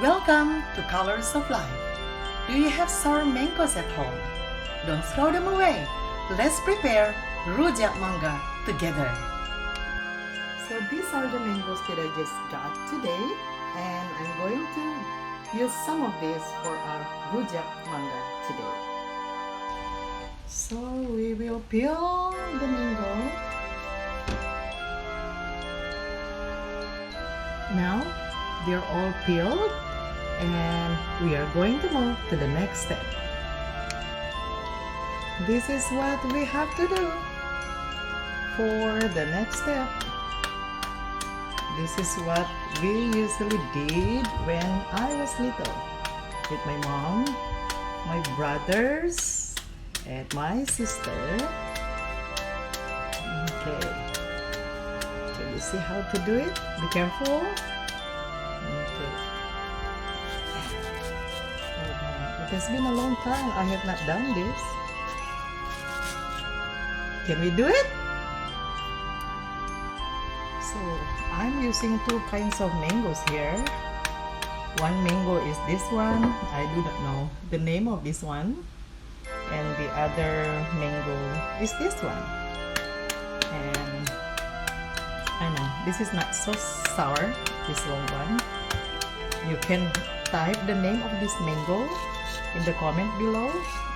Welcome to Colors of Life. Do you have sour mangoes at home? Don't throw them away. Let's prepare Rujak Mangga together. So these are the mangoes that I just got today, and I'm going to use some of these for our Rujak Mangga today. So we will peel the mango. Now they're all peeled, and we are going to move to the next step. This is what we have to do for the next step. This is what we usually did when I was little with my mom, my brothers, and my sister. Okay. Can you see how to do it? Be careful. Okay. It has been a long time I have not done this. Can we do it? So I'm using two kinds of mangoes here. One mango is this one. I do not know the name of this one. And the other mango is this one. And I know this is not so sour, this long one. You can type the name of this mango in the comment below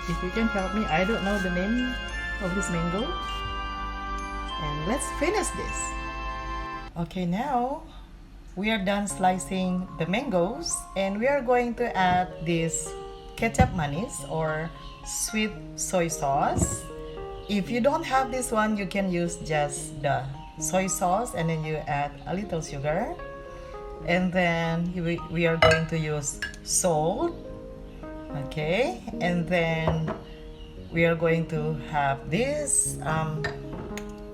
if you can help me. I don't know the name of this mango. And let's finish this. Okay, now we are done slicing the mangoes, and we are going to add this ketchup manis or sweet soy sauce. If you don't have this one, you can use just the soy sauce, and then you add a little sugar, and then we are going to use salt. Okay, and then we are going to have this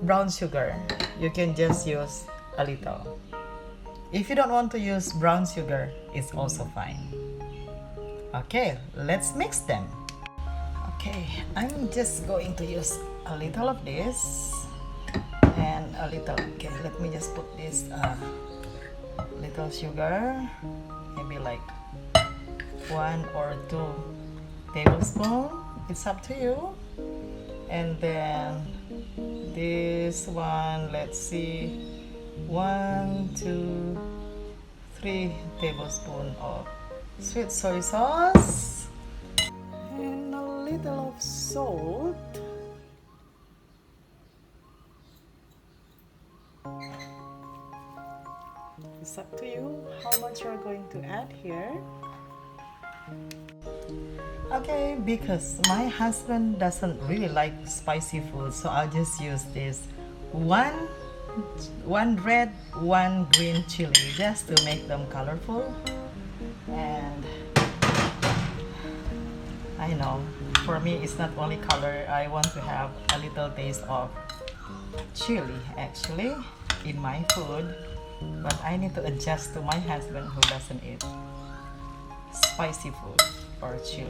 brown sugar. You can just use a little. If you don't want to use brown sugar, it's also fine. Okay, let's mix them. Okay, I'm just going to use a little of this and a little. Okay, let me just put this little sugar, maybe like 1 or 2 tablespoons. It's up to you. And then this one, let's see, 1, 2, 3 tablespoons of sweet soy sauce and a little of salt. It's up to you how much you're going to add here. Okay, because my husband doesn't really like spicy food, so I'll just use this one red, one green chili just to make them colorful. And I know for me it's not only color, I want to have a little taste of chili actually in my food, but I need to adjust to my husband who doesn't eat spicy food or chili.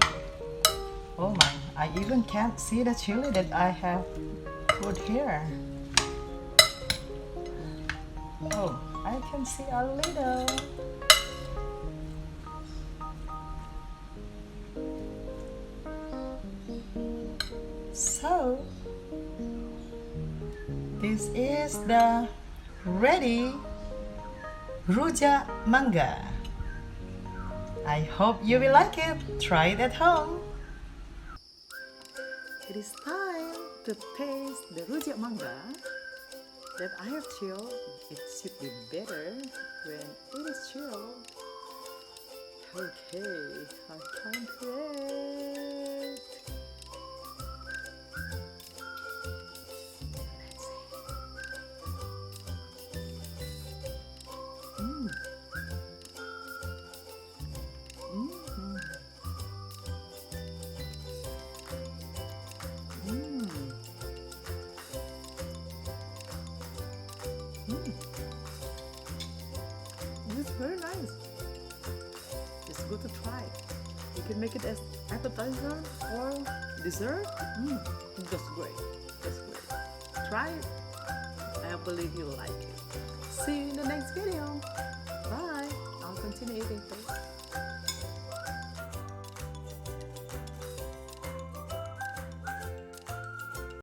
Oh my, I even can't see the chili that I have put here. Oh, I can see a little. So, this is the ready Rujak Mangga. I hope you will like it. Try it at home. It is time to taste the Rujak Mangga that I have chilled. It should be better when it is chilled. Okay, I can't wait. It's very nice. It's good to try. You can make it as appetizer or dessert. That's great. That's great. Try it. I believe you'll like it. See you in the next video. Bye. I'll continue eating first.